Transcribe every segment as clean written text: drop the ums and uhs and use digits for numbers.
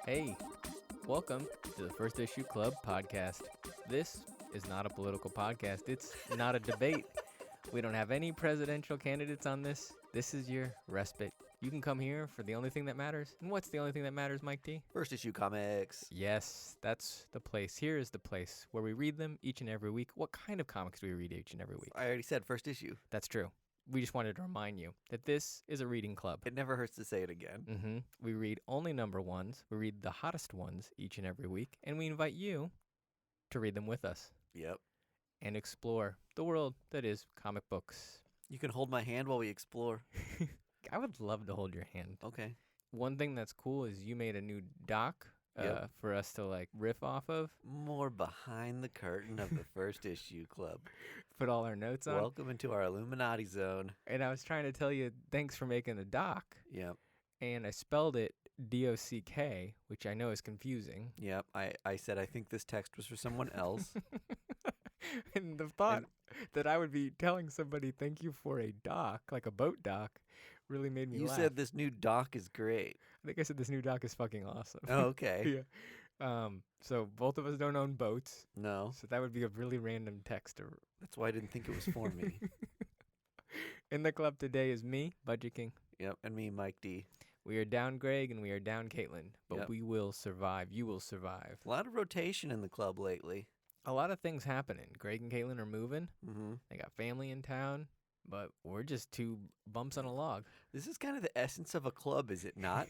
Hey, welcome to the First Issue Club podcast. This is not a political podcast. It's not a debate. We don't have any presidential candidates on this. This is your respite. You can come here for the only thing that matters. And what's the only thing that matters, Mike D? First Issue Comics. Yes, that's the place. Here is the place where we read them each and every week. What kind of comics do we read each and every week? I already said first issue. That's true. We just wanted to remind you that this is a reading club. It never hurts to say it again. We read only number ones. We read the hottest ones each and every week. And we invite you to read them with us. Yep. And explore the world that is comic books. You can hold my hand while we explore. I would love to hold your hand. Okay. One thing that's cool is you made a new doc for us to like riff off of. More behind the curtain of the First Issue Club. Put all our notes on. Welcome into our Illuminati zone. And I was trying to tell you, thanks for making the doc. Yep. And I spelled it D-O-C-K, which I know is confusing. Yep. I said I think this text was for someone else. And the thought that I would be telling somebody thank you for a dock, like a boat dock, really made me laugh. You said this new doc is great. I think I said this new dock is fucking awesome. Oh, okay. Yeah. So both of us don't own boats. No. So that would be a really random text. That's why I didn't think it was for me. In the club today is me, Budget King. Yep. And me, Mike D. We are down Greg and we are down Caitlin, but Yep. we will survive. You will survive. A lot of rotation in the club lately. A lot of things happening. Greg and Caitlin are moving. Mm-hmm. They got family in town, but we're just two bumps on a log. This is kind of the essence of a club, is it not?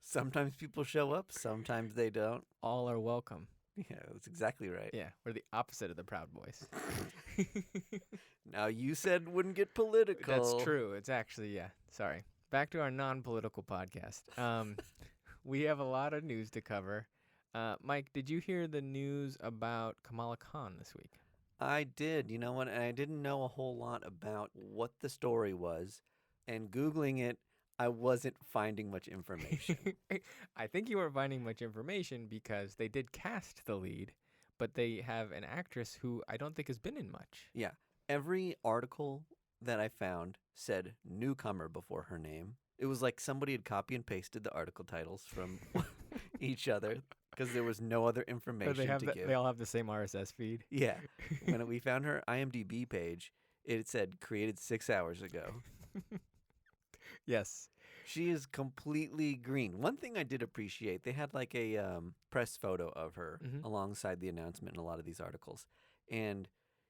Sometimes people show up, sometimes they don't. All are welcome. Yeah, that's exactly right. Yeah, we're the opposite of the Proud Boys. Now, you said wouldn't get political. That's true. It's actually, yeah. Sorry. Back to our non-political podcast. We have a lot of news to cover. Mike, did you hear the news about Kamala Khan this week? I did. You know what? And I didn't know a whole lot about what the story was. And Googling it, I wasn't finding much information. I think you weren't finding much information because they did cast the lead, but they have an actress who I don't think has been in much. Yeah. Every article that I found said newcomer before her name. It was like somebody had copy and pasted the article titles from each other because there was no other information to give. They all have the same RSS feed. Yeah. When we found her IMDb page, it said created 6 hours ago. Yes. She is completely green. One thing I did appreciate, they had like a press photo of her alongside the announcement in a lot of these articles. And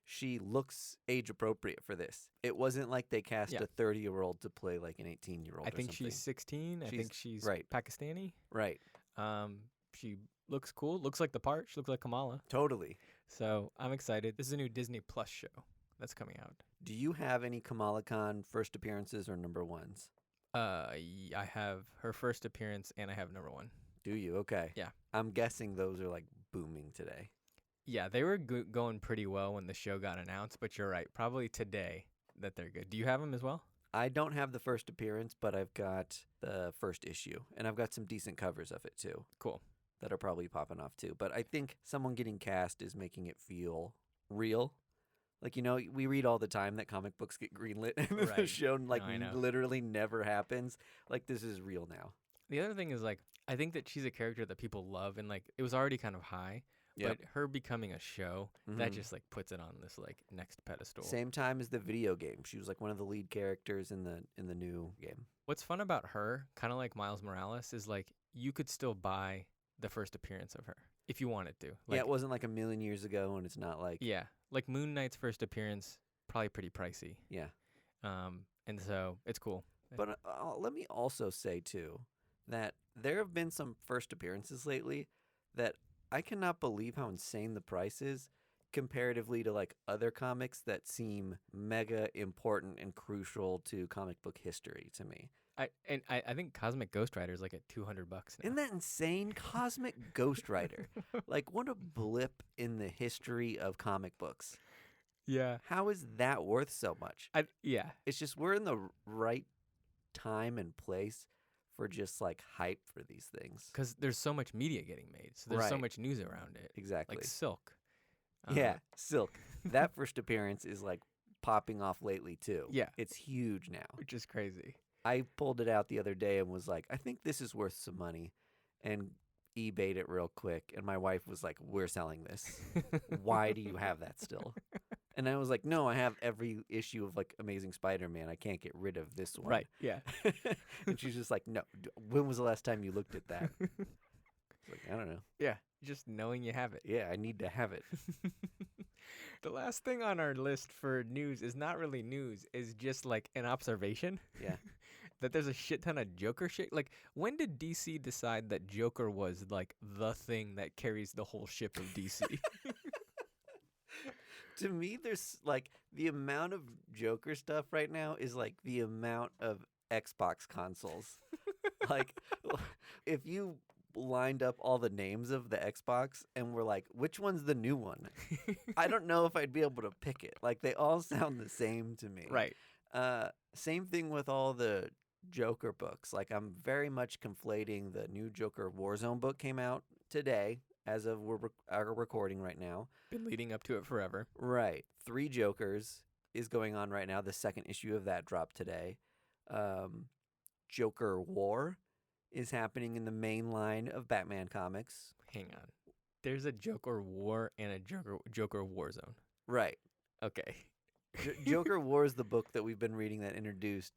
she looks age appropriate for this. It wasn't like they cast a 30-year-old to play like an 18-year-old. I think she's 16. I think she's Pakistani. Right. She looks cool. Looks like the part. She looks like Kamala. Totally. So I'm excited. This is a new Disney Plus show that's coming out. Do you have any Kamala Khan first appearances or number ones? I have her first appearance and I have number one. Do you? Okay. Yeah. I'm guessing those are like booming today. Yeah, they were going pretty well when the show got announced, but you're right. Probably today that they're good. Do you have them as well? I don't have the first appearance, but I've got the first issue, and I've got some decent covers of it too. Cool. That are probably popping off too. But I think someone getting cast is making it feel real. Like, you know, we read all the time that comic books get greenlit and the show literally never happens. Like, this is real now. The other thing is, like, I think that she's a character that people love, and, like, it was already kind of high. Yep. But her becoming a show, that just, like, puts it on this, like, next pedestal. Same time as the video game. She was, like, one of the lead characters in the new game. What's fun about her, kind of like Miles Morales, is, like, you could still buy the first appearance of her if you wanted to. Like, yeah, it wasn't, like, a million years ago, and it's not, like... Yeah. Like, Moon Knight's first appearance, probably pretty pricey. Yeah. And so, it's cool. But let me also say, too, that there have been some first appearances lately that I cannot believe how insane the price is comparatively to like other comics that seem mega important and crucial to comic book history to me. I think Cosmic Ghost Rider is like at $200 now. Isn't that insane? Cosmic Ghost Rider. Like, what a blip in the history of comic books. Yeah. How is that worth so much? Yeah. It's just we're in the right time and place for just like hype for these things. Because there's so much media getting made. So there's so Right. much news around it. Exactly. Like Silk. Yeah, Silk. That first appearance is like popping off lately too. Yeah. It's huge now. Which is crazy. I pulled it out the other day and was like, I think this is worth some money, and eBayed it real quick. And my wife was like, we're selling this. Why do you have that still? And I was like, no, I have every issue of like Amazing Spider-Man. I can't get rid of this one. Right. Yeah. And she's just like, no. When was the last time you looked at that? Like, I don't know. Yeah. Just knowing you have it. Yeah, I need to have it. The last thing on our list for news is not really news. Is just like an observation. Yeah. That there's a shit ton of Joker shit. Like, when did DC decide that Joker was like the thing that carries the whole ship of DC? To me, there's like the amount of Joker stuff right now is like the amount of Xbox consoles. Like, if you lined up all the names of the Xbox and were like, which one's the new one? I don't know if I'd be able to pick it. Like, they all sound the same to me. Right. Same thing with all the Joker books. Like, I'm very much conflating. The new Joker Warzone book came out today, as of our recording right now. Been leading up to it forever. Right. 3 Jokers is going on right now. The second issue of that dropped today. Joker War is happening in the main line of Batman comics. Hang on. There's a Joker War and a Joker Warzone. Right. Okay. Joker War is the book that we've been reading that introduced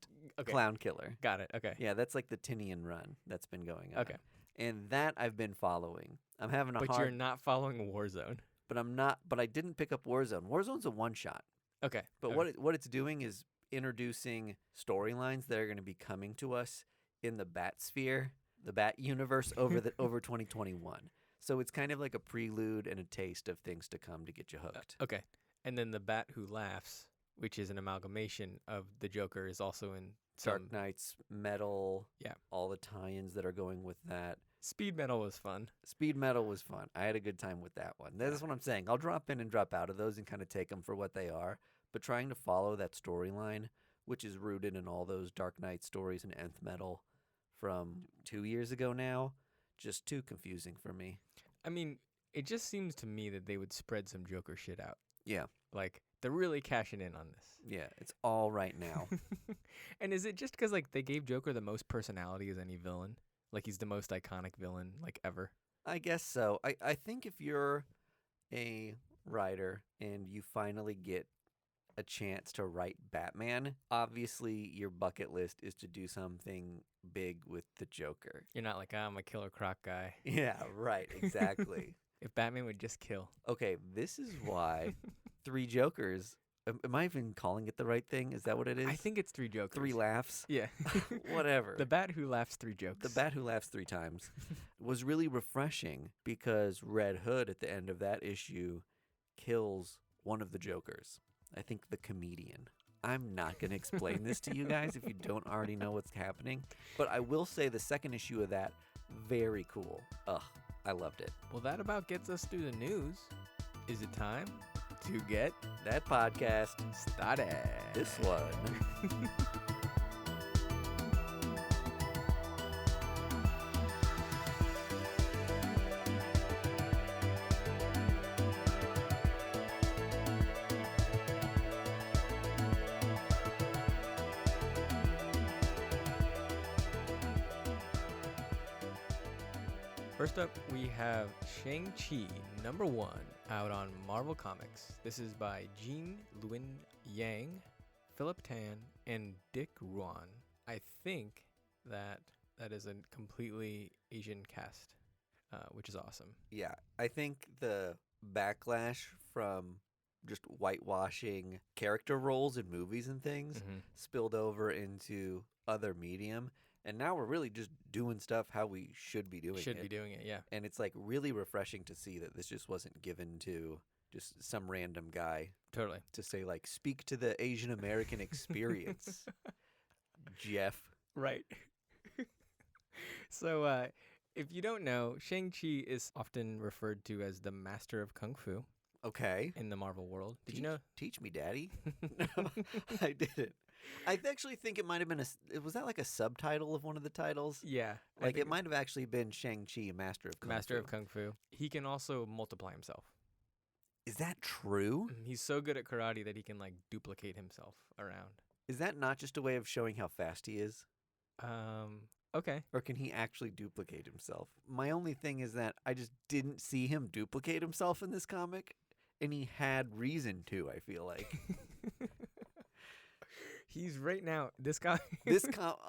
Clown Killer. Got it. Okay. Yeah, that's like the Tynion run that's been going on. Okay. And that I've been following. I'm having a But hard... you're not following Warzone. But I'm not... But I didn't pick up Warzone. Warzone's a one-shot. Okay. But what it's doing is introducing storylines that are going to be coming to us in the Bat sphere, the Bat universe over 2021. So it's kind of like a prelude and a taste of things to come to get you hooked. Okay. And then the Bat Who Laughs, which is an amalgamation of the Joker, is also in Dark Knight's Metal. Yeah. All the tie-ins that are going with that. Speed Metal was fun. Speed Metal was fun. I had a good time with that one. That's what I'm saying. I'll drop in and drop out of those and kind of take them for what they are. But trying to follow that storyline, which is rooted in all those Dark Knight stories and Nth Metal from 2 years ago now, just too confusing for me. I mean, it just seems to me that they would spread some Joker shit out. Yeah. Like, they're really cashing in on this. Yeah, it's all right now. And is it just because, like, they gave Joker the most personality as any villain? Like, he's the most iconic villain, like, ever? I guess so. I think if you're a writer and you finally get a chance to write Batman, obviously your bucket list is to do something big with the Joker. You're not like, I'm a Killer Croc guy. Yeah, right, exactly. If Batman would just kill. Okay, this is why 3 Jokers... Am I even calling it the right thing? Is that what it is? I think it's 3 Jokers. 3 laughs? Yeah. Whatever. The Bat Who Laughs 3 Jokes. The Bat Who Laughs 3 times was really refreshing because Red Hood at the end of that issue kills one of the Jokers. I think the comedian. I'm not going to explain this to you guys if you don't already know what's happening. But I will say the second issue of that, very cool. Ugh, I loved it. Well, that about gets us through the news. Is it time to get that podcast started? This one. First up, we have Shang-Chi #1 out on Marvel Comics. This is by Jean Luen Yang, Philip Tan, and Dick Ruan. I think that is a completely Asian cast, which is awesome. Yeah, I think the backlash from just whitewashing character roles in movies and things spilled over into other medium. And now we're really just doing stuff how we should be doing it. Yeah. And it's like really refreshing to see that this just wasn't given to just some random guy. Totally. To say like, speak to the Asian American experience, Jeff. Right. So if you don't know, Shang-Chi is often referred to as the master of Kung Fu. Okay. in the Marvel world. Did you know? Teach me, Daddy. No, I didn't. I actually think it might have been was that like a subtitle of one of the titles? Yeah. I Like think it might have actually been Shang-Chi, Master of Kung Master Fu. of Kung Fu. He can also multiply himself. Is that true? He's so good at karate that he can like duplicate himself around. Is that not just a way of showing how fast he is? Okay. Or can he actually duplicate himself? My only thing is that I just didn't see him duplicate himself in this comic, and he had reason to, I feel like. He's right now, this guy.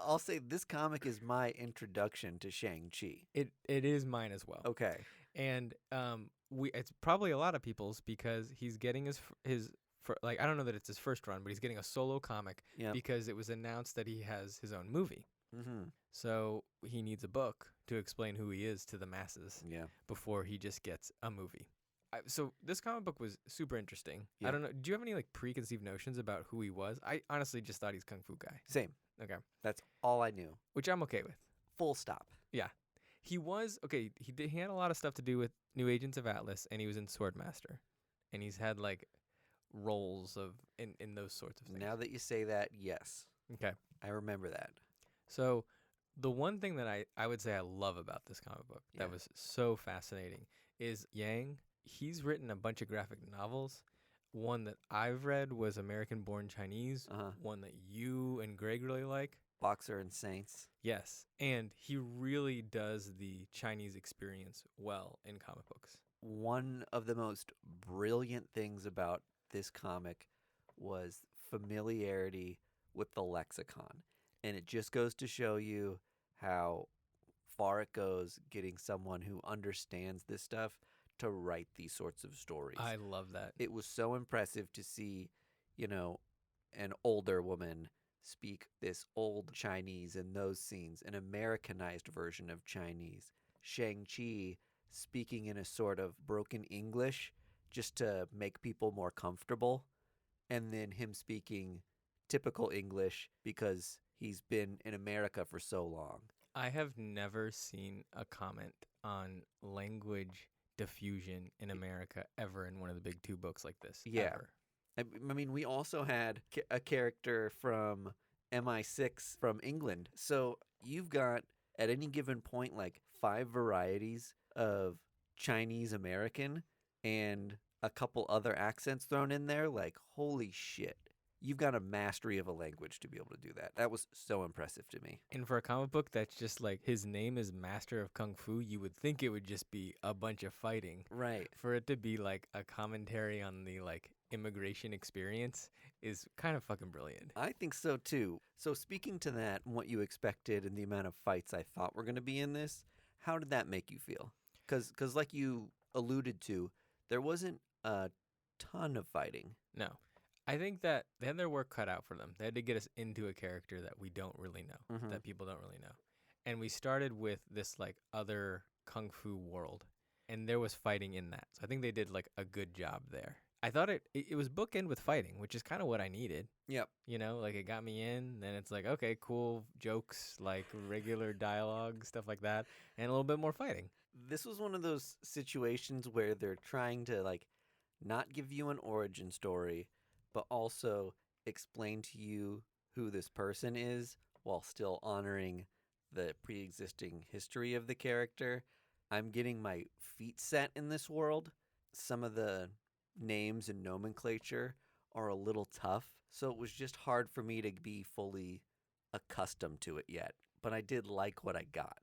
I'll say this comic is my introduction to Shang-Chi. It is mine as well. Okay. And it's probably a lot of people's because he's getting his like, I don't know that it's his first run, but he's getting a solo comic because it was announced that he has his own movie. Mm-hmm. So he needs a book to explain who he is to the masses before he just gets a movie. So this comic book was super interesting. Yeah. I don't know. Do you have any like preconceived notions about who he was? I honestly just thought he's Kung Fu guy. Same. Okay. That's all I knew. Which I'm okay with. Full stop. Yeah. He was okay. He had a lot of stuff to do with New Agents of Atlas, and he was in Swordmaster, and he's had like roles of in those sorts of things. Now that you say that, yes. Okay. I remember that. So the one thing that I would say I love about this comic book that was so fascinating is Yang. He's written a bunch of graphic novels. One that I've read was American Born Chinese. One that you and Greg really like. Boxer and Saints. Yes. And he really does the Chinese experience well in comic books. One of the most brilliant things about this comic was familiarity with the lexicon. And it just goes to show you how far it goes getting someone who understands this stuff to write these sorts of stories. I love that. It was so impressive to see, an older woman speak this old Chinese in those scenes, an Americanized version of Chinese. Shang-Chi speaking in a sort of broken English just to make people more comfortable, and then him speaking typical English because he's been in America for so long. I have never seen a comment on language diffusion in America ever in one of the big two books like this. Yeah. Ever. I mean, we also had a character from MI6 from England. So you've got, at any given point, like 5 varieties of Chinese American and a couple other accents thrown in there. Like, holy shit. You've got a mastery of a language to be able to do that. That was so impressive to me. And for a comic book that's just like his name is Master of Kung Fu, you would think it would just be a bunch of fighting. Right. For it to be like a commentary on the like immigration experience is kind of fucking brilliant. I think so too. So speaking to that and what you expected and the amount of fights I thought were going to be in this, how did that make you feel? Because like you alluded to, there wasn't a ton of fighting. No. I think that they had their work cut out for them. They had to get us into a character that we don't really know, that people don't really know. And we started with this like other kung fu world, and there was fighting in that. So I think they did like a good job there. I thought it was bookend with fighting, which is kind of what I needed. Yep. Like it got me in, then it's like, okay, cool jokes, like regular dialogue, stuff like that, and a little bit more fighting. This was one of those situations where they're trying to like not give you an origin story, but also explain to you who this person is while still honoring the pre-existing history of the character. I'm getting my feet set in this world. Some of the names and nomenclature are a little tough, so it was just hard for me to be fully accustomed to it yet. But I did like what I got.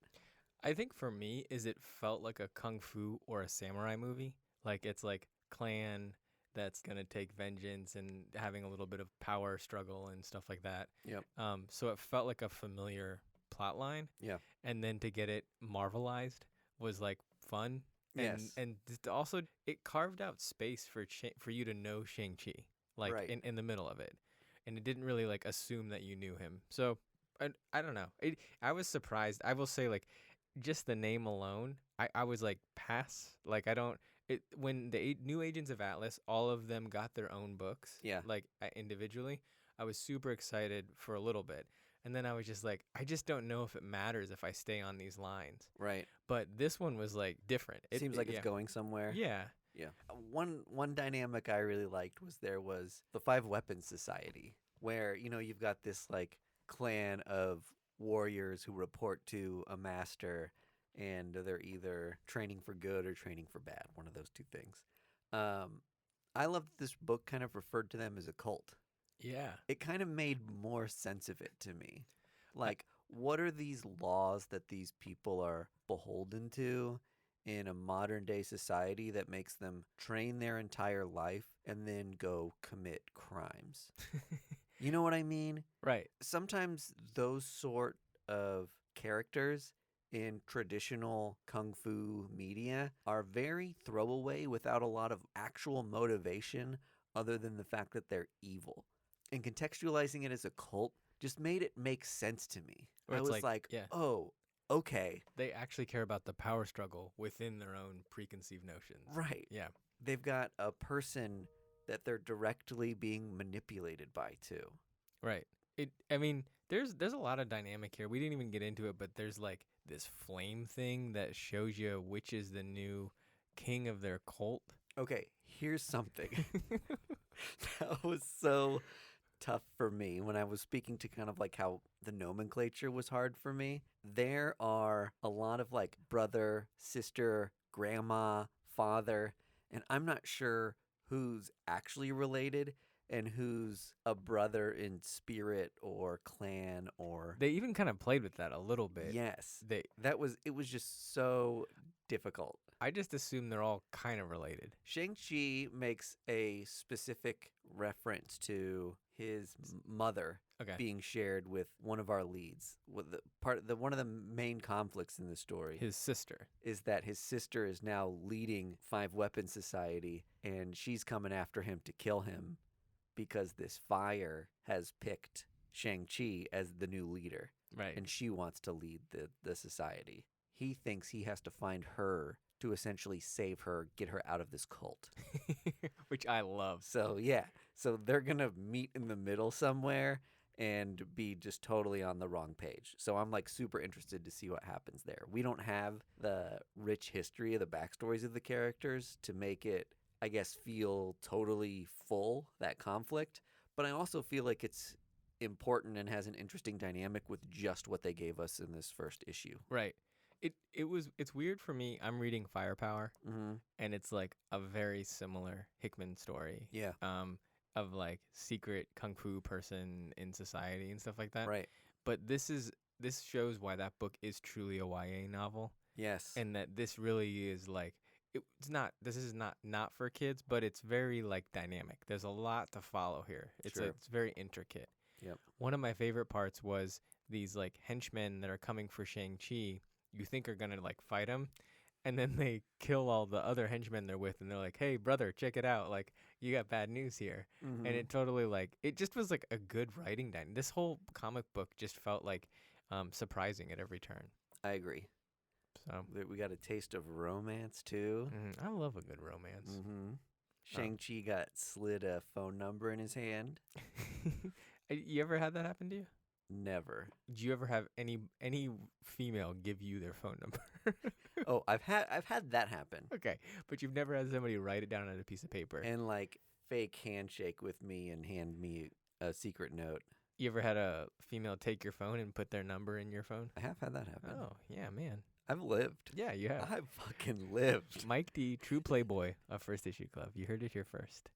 I think for me is it felt like a kung fu or a samurai movie. Like it's like clan that's going to take vengeance and having a little bit of power struggle and stuff like that. Yep. So it felt like a familiar plot line. Yeah. And then to get it Marvelized was like fun. Yes. And also it carved out space for you to know Shang-Chi, like in the middle of it. And it didn't really like assume that you knew him. So I don't know. I was surprised. I will say like just the name alone, I was like pass. Like I don't. When the New Agents of Atlas, all of them got their own books, like individually, I was super excited for a little bit. And then I was just like, I just don't know if it matters if I stay on these lines. Right. But this one was like different. It seems like it's going somewhere. Yeah. Yeah. One dynamic I really liked was there was the Five Weapons Society, where, you know, you've got this like clan of warriors who report to a master, and they're either training for good or training for bad, one of those two things. I love that this book kind of referred to them as a cult. Yeah. It kind of made more sense of it to me. Like, what are these laws that these people are beholden to in a modern day society that makes them train their entire life and then go commit crimes? You know what I mean? Right. Sometimes those sort of characters in traditional kung fu media are very throwaway without a lot of actual motivation other than the fact that they're evil. And contextualizing it as a cult just made it make sense to me. Where I it's was like, yeah, oh, okay. they actually care about the power struggle within their own preconceived notions. Right. Yeah. They've got a person that they're directly being manipulated by, too. Right. I mean, there's a lot of dynamic here. We didn't even get into it, but there's like this flame thing that shows you which is the new king of their cult. Okay, here's something. That was so tough for me when I was speaking to kind of like how the nomenclature was hard for me. There are a lot of like brother, sister, grandma, father, and I'm not sure who's actually related and who's a brother in spirit or clan or They even kind of played with that a little bit. yes. They It was just so difficult. I just assume they're all kind of related. Shang-Chi makes a specific reference to his mother Okay. being shared with one of our leads. With one of the main conflicts in the story His sister. is that his sister is now leading Five Weapons Society, and she's coming after him to kill him because this fire has picked Shang-Chi as the new leader, Right. and she wants to lead the society. He thinks he has to find her to essentially save her, get her out of this cult. Which I love. So, yeah. So they're going to meet in the middle somewhere and be just totally on the wrong page. So I'm like super interested to see what happens there. We don't have the rich history of the backstories of the characters to make it, I guess, feel totally full, that conflict. But I also feel like it's important and has an interesting dynamic with just what they gave us in this first issue. Right. It's weird for me. I'm reading Firepower, Mm-hmm. and it's like a very similar Hickman story. Yeah. Of like secret kung fu person in society and stuff like that. Right. But this shows why that book is truly a YA novel, Yes. and that this really is like it's not. This is not for kids, but it's very like dynamic. There's a lot to follow here. It's Sure. it's very intricate. Yep. One of my favorite parts was these like henchmen that are coming for Shang-Chi. You think are gonna like fight him, and then they kill all the other henchmen they're with, and they're like, "Hey, brother, check it out! Like, you got bad news here." Mm-hmm. And it totally like it just was like a good writing dynamic. This whole comic book just felt like surprising at every turn. I agree. So We got a taste of romance too. I love a good romance. Mm-hmm. Shang-Chi got slid a phone number in his hand. You ever had that happen to you? Never. Did you ever have any female give you their phone number? Oh, I've had that happen. Okay, but you've never had somebody write it down on a piece of paper. And like fake handshake with me and hand me a secret note. You ever had a female take your phone and put their number in your phone? I have had that happen. Oh, yeah, man. I've lived. Yeah, you have. I've fucking lived. Mike D, true playboy of First Issue Club. You heard it here first.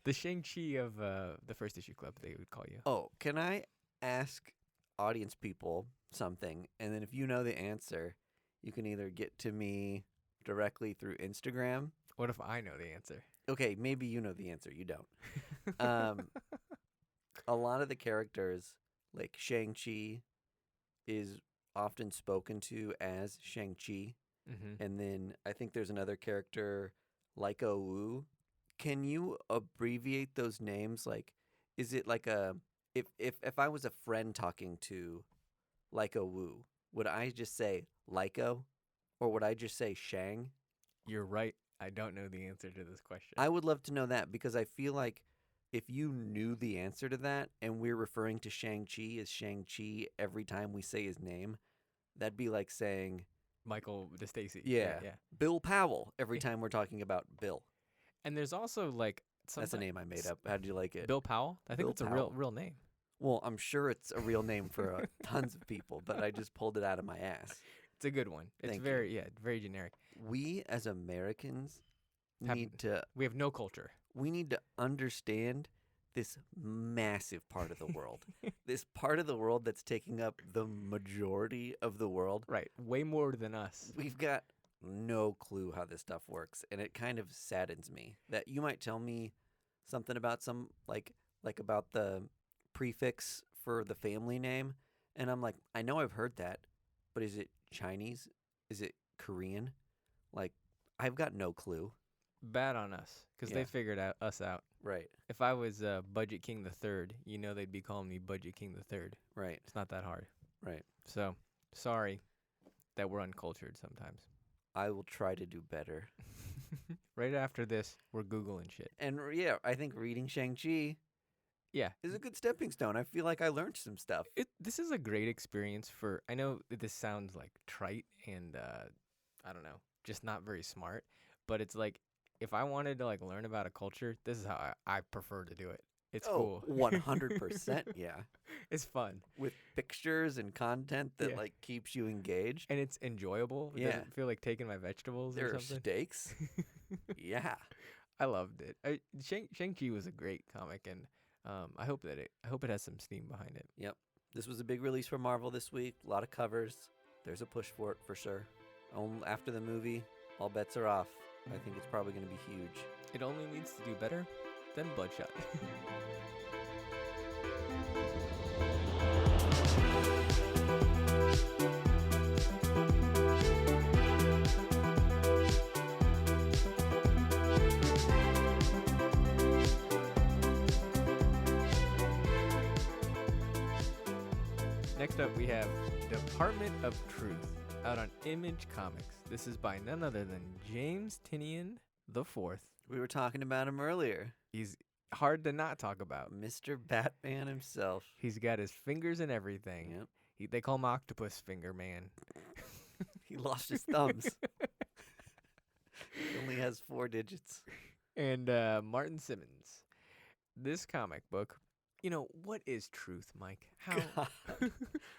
The Shang-Chi of the First Issue Club, they would call you. Oh, can I ask audience people something? And then if you know the answer, you can either get to me directly through Instagram. What if I know the answer? Okay, maybe you know the answer. You don't. A lot of the characters, like Shang-Chi, is often spoken to as Shang-Chi. Mm-hmm. And then I think there's another character, Lyco Wu. Can you abbreviate those names? Like, is it like if I was a friend talking to Lyco Wu, would I just say Lyco, or would I just say Shang? You're right. I don't know the answer to this question. I would love to know that, because I feel like if you knew the answer to that and we're referring to Shang-Chi as Shang-Chi every time we say his name, that'd be like saying Michael DeStacy. Yeah. Yeah. Bill Powell every time we're talking about Bill. And there's also like That's a name I made up. How did you like it? Bill Powell. I think Bill it's a Powell. real name. Well, I'm sure it's a real name for tons of people, but I just pulled it out of my ass. It's a good one. It's Thank very very generic. We as Americans Have- need to We have no culture. we need to understand this massive part of the world. This part of the world that's taking up the majority of the world. Right. Way more than us. We've got no clue how this stuff works, and it kind of saddens me that you might tell me something about some like about the prefix for the family name, and I'm like, I know I've heard that, but is it Chinese? Is it Korean? Like, I've got no clue. Bad on us because Yeah. they figured us out. Right, If I was Budget King the Third, they'd be calling me Budget King the Third. right, It's not that hard. right. So sorry that we're uncultured sometimes. I will try to do better. Right after this, we're Googling shit. And yeah, I think reading Shang-Chi Yeah. is a good stepping stone. I feel like I learned some stuff. This is a great experience for. I know that this sounds like trite and I don't know, just not very smart. But it's like if I wanted to like learn about a culture, this is how I prefer to do it. It's cool. 100%, yeah. It's fun With pictures and content that Yeah. like keeps you engaged. and it's enjoyable. It Yeah. doesn't feel like taking my vegetables There or are something. stakes. Yeah. I loved it. Shang-Chi was a great comic, and I hope it has some steam behind it. Yep. This was a big release for Marvel this week. A lot of covers. There's a push for it for sure. After the movie, all bets are off. I think it's probably going to be huge. It only needs to do better than Bloodshot. Next up, we have Department of Truth out on Image Comics. This is by none other than James Tynion IV. We were talking about him earlier. He's hard to not talk about. Mr. Batman himself. He's got his fingers and everything. Yep. They call him Octopus Finger Man. He lost his thumbs. He only has 4 digits. And Martin Simmons. This comic book, what is truth, Mike? How? God,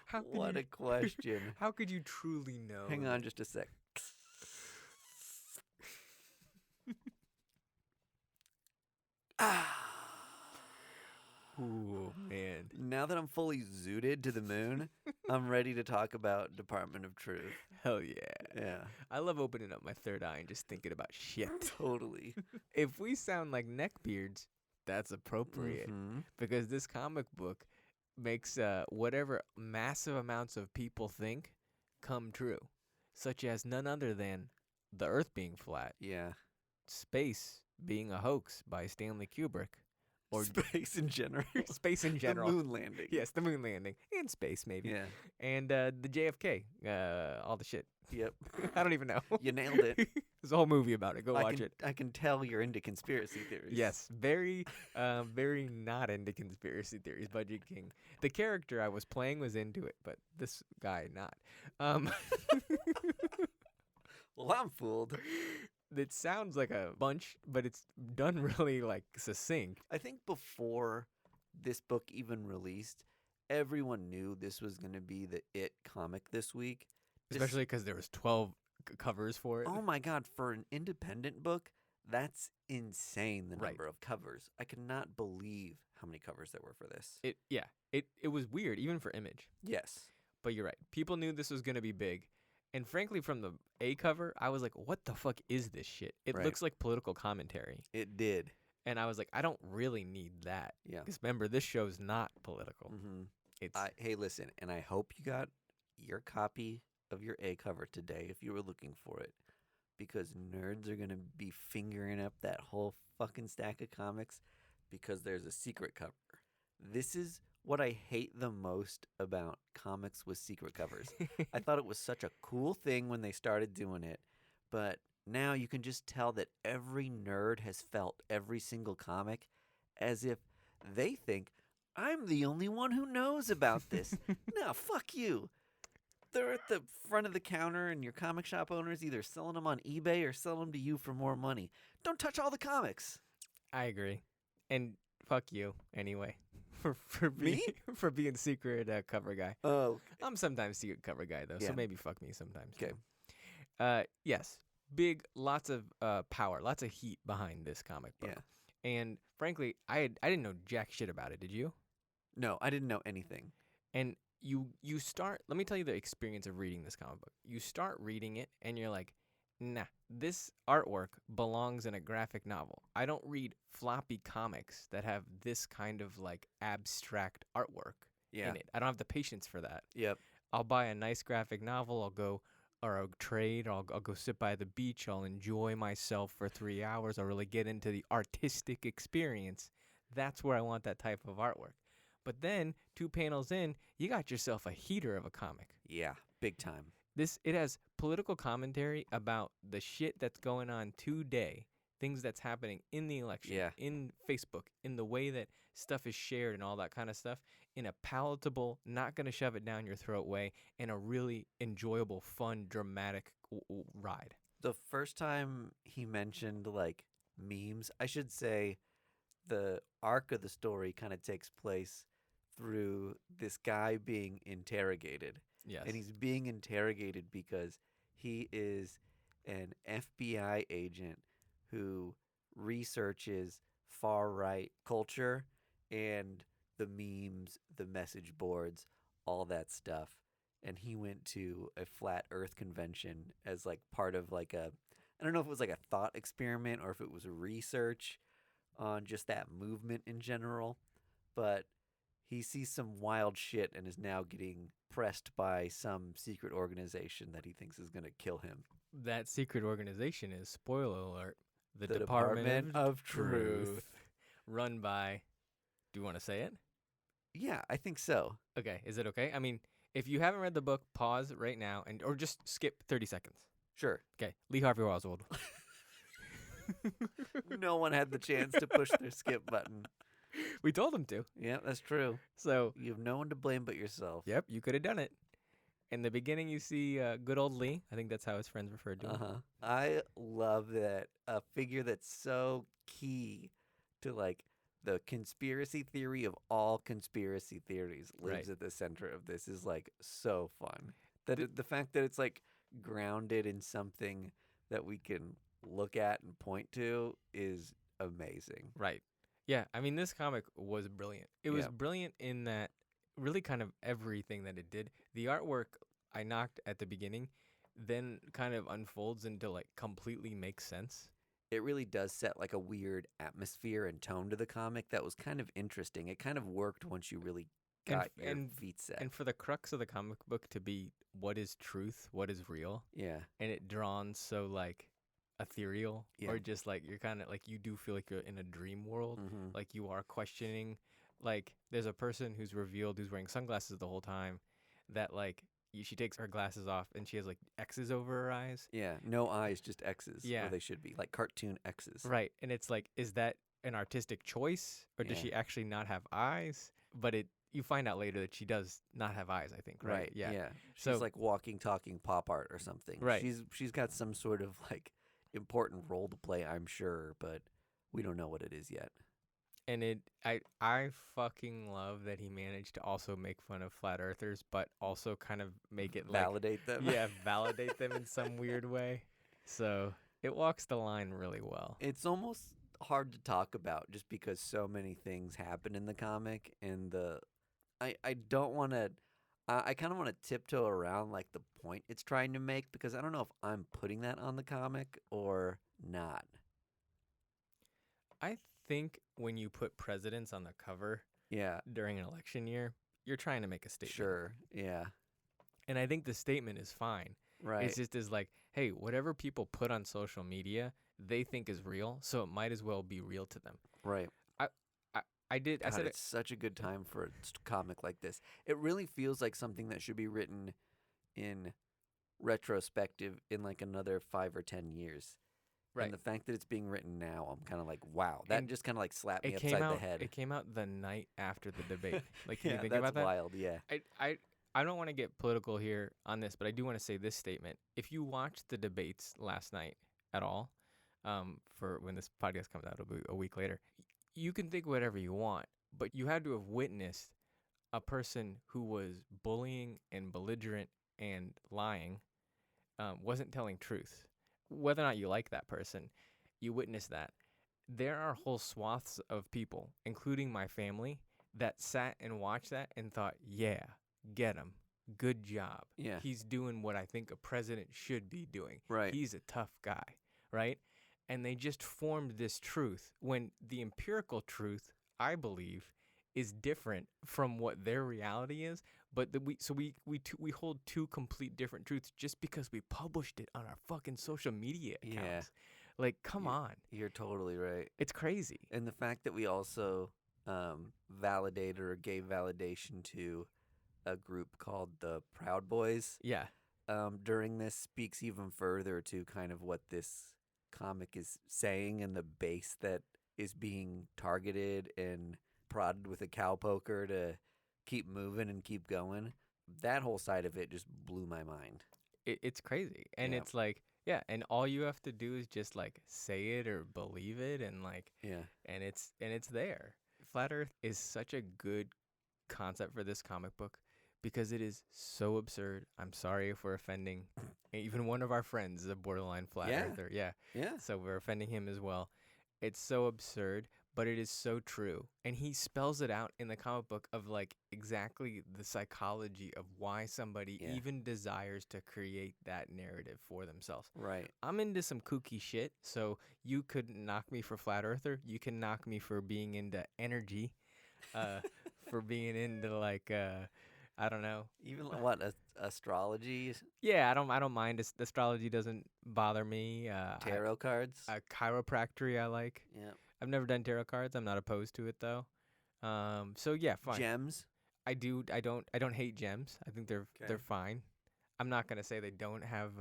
How could what you, a question. How could you truly know? Hang on just a sec. Ooh, man. Now that I'm fully zooted to the moon, I'm ready to talk about Department of Truth. Hell yeah. Yeah, I love opening up my third eye and just thinking about shit. totally. If we sound like neckbeards, that's appropriate. Mhm. Because this comic book makes whatever massive amounts of people think come true, such as none other than the Earth being flat, Yeah. space being a hoax by Stanley Kubrick, or Space in general. space in general. The moon landing. Yes, the moon landing and space maybe, Yeah. and the JFK, all the shit. Yep. I don't even know. You nailed it. There's a whole movie about it. Go watch it. I can tell you're into conspiracy theories. Yes, very not into conspiracy theories, Budget King. The character I was playing was into it, but this guy not. Well, I'm fooled. It sounds like a bunch, but it's done really like succinct. I think before this book even released, everyone knew this was going to be the it comic this week. Especially because there was 12 covers for it. Oh my God, for an independent book, that's insane, the Right. number of covers. I cannot believe how many covers there were for this. It was weird, even for Image. Yes. But you're right. People knew this was going to be big. And frankly, from the A cover, I was like, what the fuck is this shit? It Right. looks like political commentary. It did. And I was like, I don't really need that. Yeah. Because remember, this show's not political. Mm-hmm. It's Hey, listen, and I hope you got your copy of your A cover today if you were looking for it, because nerds are going to be fingering up that whole fucking stack of comics because there's a secret cover. This is what I hate the most about comics with secret covers. I thought it was such a cool thing when they started doing it, but now you can just tell that every nerd has felt every single comic as if they think, I'm the only one who knows about this. No, fuck you. they're at the front of the counter, and your comic shop owner is either selling them on eBay or selling them to you for more money. Don't touch all the comics. I agree. And fuck you anyway for being Me? for being secret cover guy. Oh, I'm sometimes secret cover guy though, Yeah. so maybe fuck me sometimes. Okay. Too. Yes. Big, lots of power, lots of heat behind this comic book. Yeah. And frankly, I didn't know jack shit about it. Did you? No, I didn't know anything. And you start. Let me tell you the experience of reading this comic book. You start reading it, and you're like, nah, this artwork belongs in a graphic novel. I don't read floppy comics that have this kind of like abstract artwork Yeah. in it. I don't have the patience for that. Yep. I'll buy a nice graphic novel. I'll go, or I'll trade. I'll go sit by the beach. I'll enjoy myself for 3 hours. I'll really get into the artistic experience. That's where I want that type of artwork. But then 2 panels in, you got yourself a heater of a comic. Yeah. Big time. It has political commentary about the shit that's going on today, things that's happening in the election, Yeah. in Facebook, in the way that stuff is shared and all that kind of stuff, in a palatable, not going to shove it down your throat way, in a really enjoyable, fun, dramatic ride. The first time he mentioned like memes, I should say the arc of the story kind of takes place through this guy being interrogated. Yes. And he's being interrogated because he is an FBI agent who researches far-right culture and the memes, the message boards, all that stuff. And he went to a flat earth convention as like part of like I don't know if it was like a thought experiment or if it was research on just that movement in general. But he sees some wild shit and is now getting pressed by some secret organization that he thinks is going to kill him. That secret organization is, spoiler alert, the Department of Truth. Run by, do you want to say it? Yeah, I think so. Okay, is it okay? I mean, if you haven't read the book, pause right now or just skip 30 seconds. Sure. Okay, Lee Harvey Oswald. No one had the chance to push their skip button. We told him to. Yeah, that's true. So, You have no one to blame but yourself. yep, you could have done it. In the beginning, you see good old Lee. I think that's how his friends referred to him. I love that a figure that's so key to like the conspiracy theory of all conspiracy theories lives Right. at the center of this is like so fun. That the fact that it's like grounded in something that we can look at and point to is amazing. Right. Yeah, I mean, this comic was brilliant. It was Yeah. brilliant in that really kind of everything that it did. The artwork I knocked at the beginning then kind of unfolds into like completely makes sense. It really does set like a weird atmosphere and tone to the comic that was kind of interesting. It kind of worked once you really got your feet set. And for the crux of the comic book to be what is truth, what is real, Yeah. and it drawn so like ethereal Yeah. or just like you're kind of like you do feel like you're in a dream world. Mm-hmm. Like you are questioning, like there's a person who's revealed who's wearing sunglasses the whole time that like she takes her glasses off and she has like X's over her eyes. Yeah. No eyes, just X's. Yeah. Where they should be. Like cartoon X's. Right. And it's like, is that an artistic choice or does Yeah. she actually not have eyes? But you find out later that she does not have eyes, I think, right? Yeah. She's So- like walking, talking pop art or something. Right. She's got some sort of like important role to play, I'm sure, but we don't know what it is yet. And I fucking love that he managed to also make fun of flat earthers, but also kind of make it like Validate them. yeah, validate them in some weird way. So it walks the line really well. It's almost hard to talk about just because so many things happen in the comic, and I don't want to. I kind of want to tiptoe around like the point it's trying to make because I don't know if I'm putting that on the comic or not. I think when you put presidents on the cover Yeah, during an election year, you're trying to make a statement. sure. Yeah, And I think the statement is fine. right. It's just is like, hey, whatever people put on social media, they think is real, so it might as well be real to them. right. I did. I God, said it's such a good time for a comic like this. It really feels like something that should be written in retrospective in like another 5 or 10 years. Right. And the fact that it's being written now, I'm kind of like, wow. That And just kind of like slapped me it upside came the out. head. It came out the night after the debate. Like, can Yeah, you think that's about that? wild. Yeah. I I don't want to get political here on this, but I do want to say this statement. If you watched the debates last night at all, for when this podcast comes out, it'll be a week later, you can think whatever you want, but you had to have witnessed a person who was bullying and belligerent and lying, wasn't telling truth. Whether or not you like that person, you witness that. There are whole swaths of people, including my family, that sat and watched that and thought, yeah, get him. Good job. Yeah. He's doing what I think a president should be doing. Right. He's a tough guy, right? And they just formed this truth when the empirical truth, I believe, is different from what their reality is. But we hold two complete different truths just because we published it on our fucking social media accounts. Yeah. Like, come on. You're totally right. It's crazy. And the fact that we also validated or gave validation to a group called the Proud Boys Yeah. during this speaks even further to kind of what this comic is saying and the base that is being targeted and prodded with a cow poker to keep moving and keep going. That whole side of it just blew my mind. It's crazy. And Yeah. it's like, yeah, and all you have to do is just like say it or believe it, and like, Yeah. and it's there. Flat Earth is such a good concept for this comic book because it is so absurd. I'm sorry if we're offending even one of our friends, a borderline flat Yeah. earther. Yeah. Yeah. So we're offending him as well. It's so absurd, but it is so true. And he spells it out in the comic book of like exactly the psychology of why somebody Yeah. even desires to create that narrative for themselves. Right. I'm into some kooky shit, so you could knock me for flat earther. You can knock me for being into energy, for being into like I don't know. Even what astrology, Yeah, I don't mind. Astrology doesn't bother me. tarot cards. Chiropractic I like. Yeah. I've never done tarot cards. I'm not opposed to it though. So yeah, fine. Gems. I don't hate gems. I think they're Okay. fine. I'm not gonna say they don't have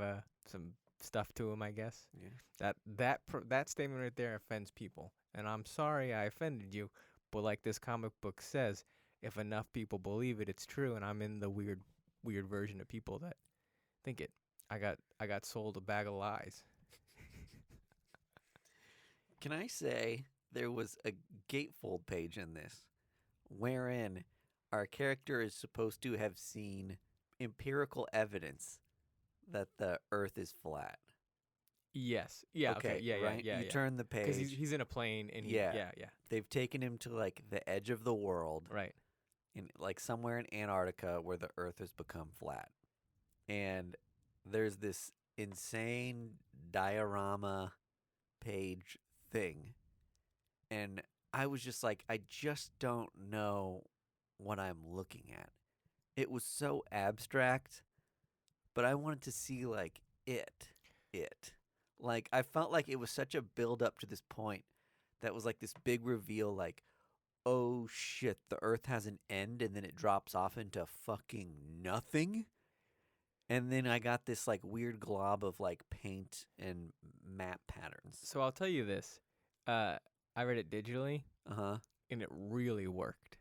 some stuff to them. I guess Yeah. that statement right there offends people, and I'm sorry I offended you. But like this comic book says, if enough people believe it, it's true. And I'm in the weird version of people that think it. I got sold a bag of lies. Can I say there was a gatefold page in this wherein our character is supposed to have seen empirical evidence that the earth is flat. Yes. Yeah. Okay. Yeah. right? Yeah. You Yeah. turn the page. Because he's in a plane and Yeah. yeah. They've taken him to like the edge of the world, Right. in like somewhere in Antarctica where the earth has become flat. And there's this insane diorama page thing. And I was just like, I just don't know what I'm looking at. It was so abstract, but I wanted to see like it. Like I felt like it was such a build up to this point that was like this big reveal, like, oh shit, the earth has an end, and then it drops off into fucking nothing. And then I got this like weird glob of like paint and map patterns. So I'll tell you this. I read it digitally, Uh-huh. and it really worked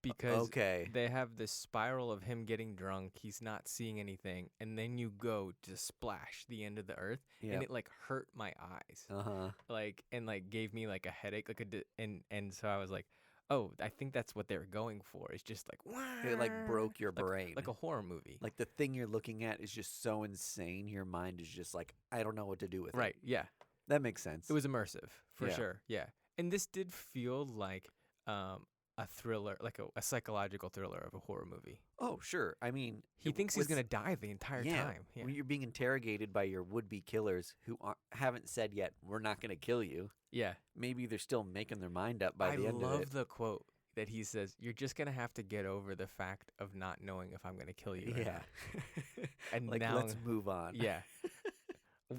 because Okay. they have this spiral of him getting drunk. He's not seeing anything, and then you go to splash the end of the earth, Yeah. and it like hurt my eyes, Uh-huh. like and like gave me like a headache, like and so I was like, oh, I think that's what they were going for. It's just like It like broke your like, brain. like a horror movie. Like the thing you're looking at is just so insane. Your mind is just like, I don't know what to do with Right? it. Yeah. That makes sense. It was immersive for Yeah. sure. Yeah. And this did feel like a thriller, like a psychological thriller of a horror movie. Oh, sure. I mean, He thinks he's with- gonna die the entire time. Yeah. When you're being interrogated by your would-be killers who haven't said yet, we're not going to kill you. Yeah. Maybe they're still making their mind up by I the end of love it. the quote that he says, "You're just gonna have to get over the fact of not knowing if I'm gonna kill you." Or Yeah. not." And Like, now, let's move on. yeah.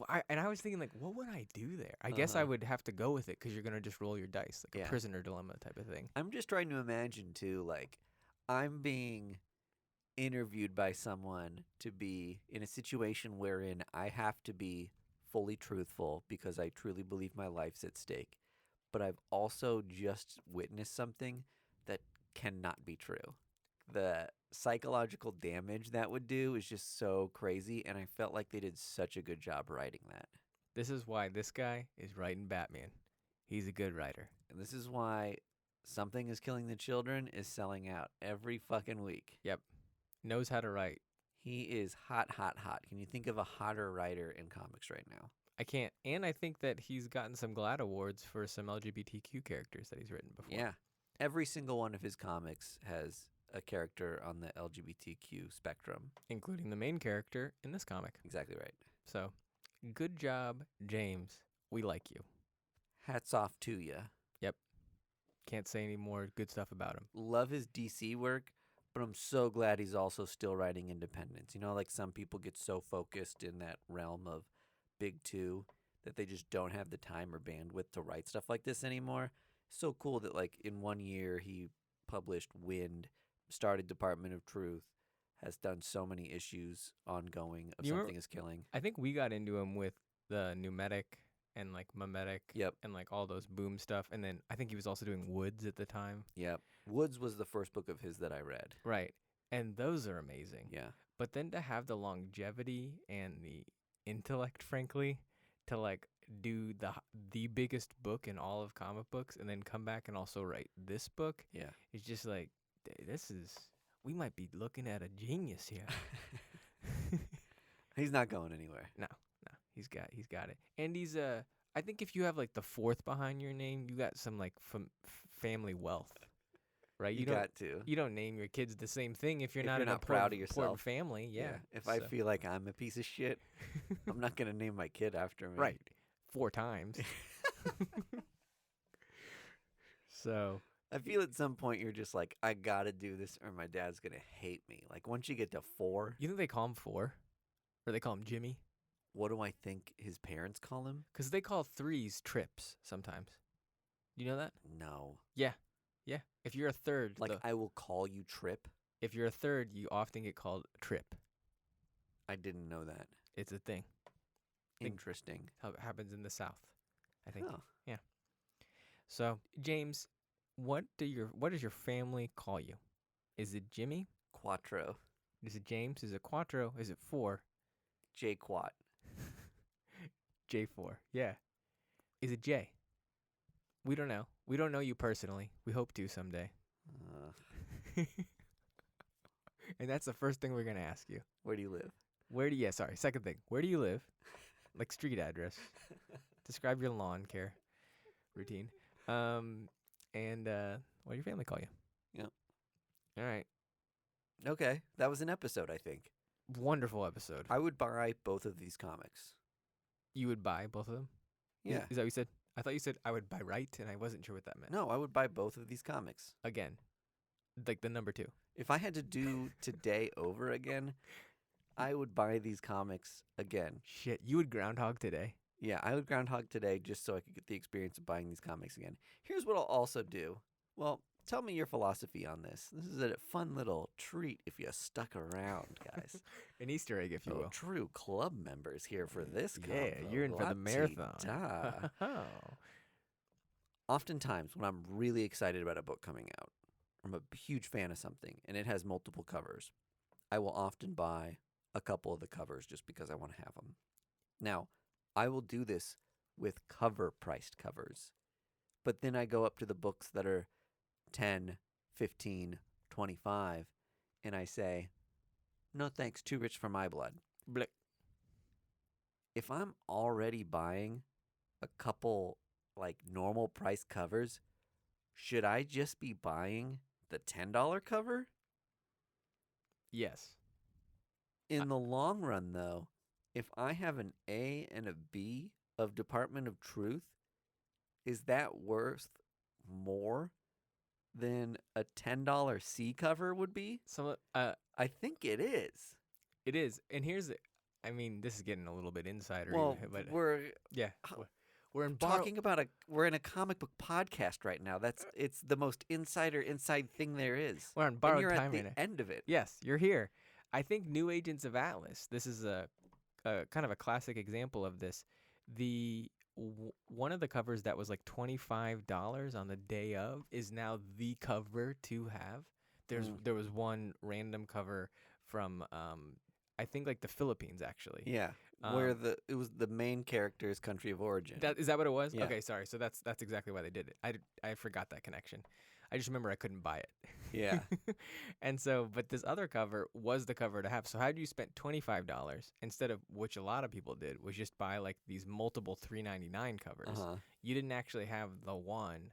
I was thinking, like, what would I do there? I guess I Uh-huh. would have to go with it because you're gonna just roll your dice, like Yeah. a prisoner dilemma type of thing. I'm just trying to imagine, too, like, I'm being interviewed by someone to be in a situation wherein I have to be fully truthful because I truly believe my life's at stake. But I've also just witnessed something that cannot be true. The psychological damage that would do is just so crazy, and I felt like they did such a good job writing that. This is why this guy is writing Batman. He's a good writer. And this is why Something is Killing the Children is selling out every fucking week. Yep. Knows how to write. He is hot, hot, hot. Can you think of a hotter writer in comics right now? I can't. And I think that he's gotten some GLAAD awards for some LGBTQ characters that he's written before. Yeah. Every single one of his comics has a character on the LGBTQ spectrum. Including the main character in this comic. Exactly right. So, good job, James. We like you. Hats off to you. Yep. Can't say any more good stuff about him. Love his DC work, but I'm so glad he's also still writing independence. You know, like some people get so focused in that realm of big two that they just don't have the time or bandwidth to write stuff like this anymore. So cool that like in 1 year he published Wind, started Department of Truth, has done so many issues ongoing of Something is Killing. I think we got into him with the Pneumatic and like Memetic. Yep. And like all those boom stuff. And then I think he was also doing Woods at the time. Yep. Woods was the first book of his that I read. Right. And those are amazing. Yeah. But then to have the longevity and the intellect, frankly, to like do the biggest book in all of comic books and then come back and also write this book. Yeah. It's just like, we might be looking at a genius here. He's not going anywhere. No, he's got it. And he's I think if you have like the fourth behind your name, you got some like family wealth, right? You got to. You don't name your kids the same thing if you're If not you're an not proud of yourself. important family. Yeah. If I feel like I'm a piece of shit, I'm not gonna name my kid after me. Right. 4 times. So I feel at some point you're just like, I gotta do this or my dad's gonna hate me. Like once you get to 4, you think they call him 4? Or they call him Jimmy? what do I think his parents call him? Because they call 3s trips sometimes. You know that? No. Yeah. If you're a third, Like I will call you Trip. if you're a third, you often get called Trip. I didn't know that. It's a thing. Think- Interesting. How it happens in the South, I think. Oh. So, James, what does your family call you? Is it Jimmy? Quattro. Is it James? Is it Quattro? Is it 4? J Quat. J4. Yeah. Is it J? We don't know. We don't know you personally. We hope to someday. And that's the first thing we're going to ask you. Where do you live? Second thing. Where do you live? Like street address. Describe your lawn care routine. And what do your family call you? Yep. All right. Okay. That was an episode, I think. Wonderful episode. I would buy both of these comics. You would buy both of them? Yeah. Is that what you said? I thought you said I would buy right, and I wasn't sure what that meant. No, I would buy both of these comics. Again. Like the number 2. If I had to do today over again, I would buy these comics again. Shit, you would Groundhog today. Yeah, I would Groundhog today just so I could get the experience of buying these comics again. Here's what I'll also do. Well, tell me your philosophy on this. This is a fun little treat if you stuck around, guys. An Easter egg, if you will. True club members here for this Yeah, convo. you're in for the La-ti-da. marathon. Oftentimes, when I'm really excited about a book coming out, I'm a huge fan of something, and it has multiple covers, I will often buy a couple of the covers just because I want to have them. Now, I will do this with cover-priced covers, but then I go up to the books that are 10, 15, 25, and I say, no thanks, too rich for my blood. Blick. If I'm already buying a couple like normal price covers, should I just be buying the $10 cover? Yes. In the long run, though, if I have an A and a B of Department of Truth, is that worth more than a $10 C cover would be? So, I think it is. it is. And here's the, I mean, this is getting a little bit insider. Well, but we're yeah. We're in talking about we're in a comic book podcast right now. It's the most inside thing there is. We're on And borrowed you're time at the right now. end of it. Yes, you're here. I think New Agents of Atlas. This is a kind of a classic example of this. One of the covers that was like $25 on the day of is now the cover to have. There was one random cover from I think like the Philippines actually. Yeah, where it was the main character's country of origin. Is that what it was? Yeah. Okay, sorry. So that's exactly why they did it. I forgot that connection. I just remember I couldn't buy it. Yeah. And so, but this other cover was the cover to have. So had you spent $25 instead of, which a lot of people did, was just buy like these multiple $3.99 covers. You didn't actually have the one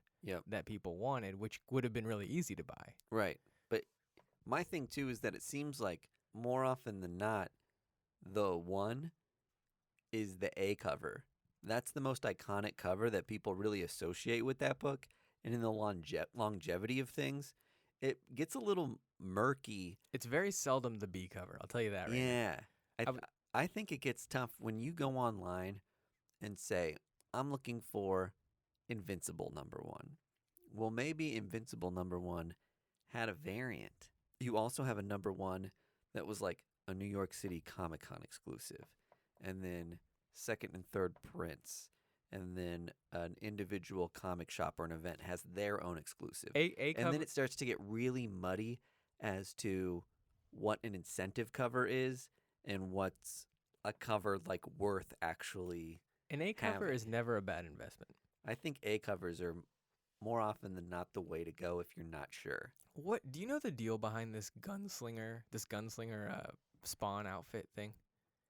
that people wanted, which would have been really easy to buy. Right. But my thing too is that it seems like more often than not, the one is the A cover. That's the most iconic cover that people really associate with that book. And in the longevity of things, it gets a little murky. It's very seldom the B cover. I'll tell you that right Yeah. now. I think it gets tough when you go online and say, I'm looking for Invincible #1. Well, maybe Invincible #1 had a variant. You also have a #1 that was like a New York City Comic-Con exclusive, and then second and third prints, and then an individual comic shop or an event has their own exclusive. And then it starts to get really muddy as to what an incentive cover is and what's a cover like worth actually. An A cover is never a bad investment. I think A covers are more often than not the way to go if you're not sure. What do you know the deal behind this gunslinger Spawn outfit thing?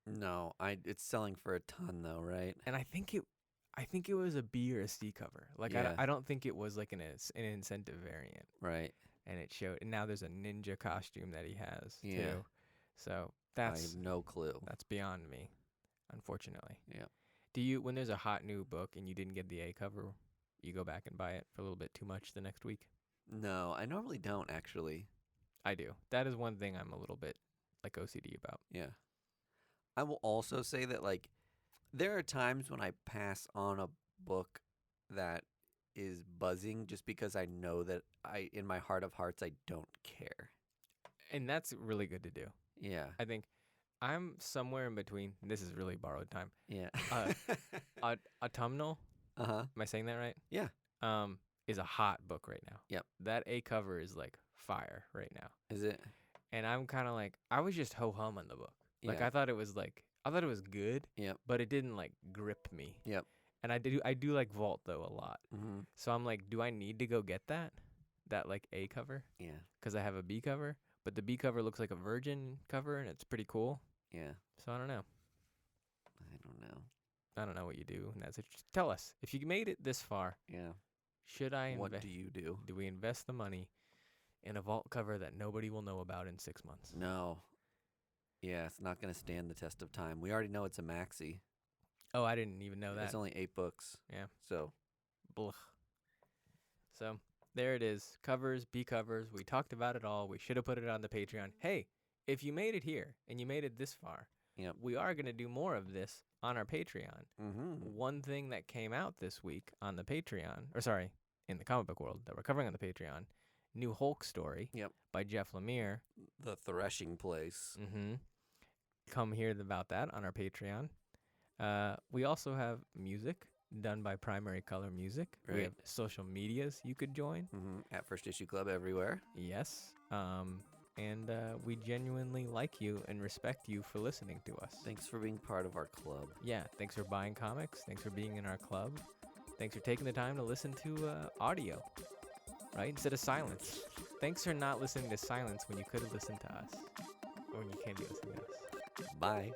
No, it's selling for a ton though, right? And I think it was a B or a C cover. Like I don't think it was like an incentive variant. Right. And it showed, and now there's a ninja costume that he has Yeah. too. So I have no clue. That's beyond me, unfortunately. Yeah. Do you, when there's a hot new book and you didn't get the A cover, you go back and buy it for a little bit too much the next week? No, I normally don't actually. I do. That is one thing I'm a little bit like OCD about. Yeah. I will also say that like there are times when I pass on a book that is buzzing just because I know that in my heart of hearts I don't care. And that's really good to do. Yeah. I think I'm somewhere in between. This is really borrowed time. Yeah. Autumnal. Am I saying that right? Yeah. Is a hot book right now. Yep. That A cover is like fire right now. Is it? And I'm kind of like, I was just ho-hum on the book. Like Yeah. I thought it was good. Yep. But it didn't like grip me. Yep. And I do like Vault though a lot. Mm-hmm. So I'm like, do I need to go get that like A cover? Yeah. Because I have a B cover, but the B cover looks like a Virgin cover and it's pretty cool. Yeah. So I don't know. I I don't know what you do. And that's it. Just tell us if you made it this far. Yeah. Should I? What do you do? Do we invest the money in a Vault cover that nobody will know about in 6 months? No. Yeah, it's not going to stand the test of time. We already know it's a maxi. Oh, I didn't even know that. It's only 8 books. Yeah. So. Blech. So there it is. Covers, B covers. We talked about it all. We should have put it on the Patreon. Hey, if you made it here and you made it this far, Yep. we are going to do more of this on our Patreon. Mm-hmm. One thing that came out this week on the Patreon, in the comic book world that we're covering on the Patreon, new Hulk story. Yep. By Jeff Lemire. The Threshing Place. Mm-hmm. Come hear about that on our Patreon. We also have music done by Primary Color Music. Right. We have social medias you could join. Mm-hmm. At First Issue Club everywhere. Yes. And we genuinely like you and respect you for listening to us. Thanks for being part of our club. Yeah. Thanks for buying comics. Thanks for being in our club. Thanks for taking the time to listen to audio, right? Instead of silence. Thanks for not listening to silence when you could have listened to us. Or when you can be listening to us. Bye.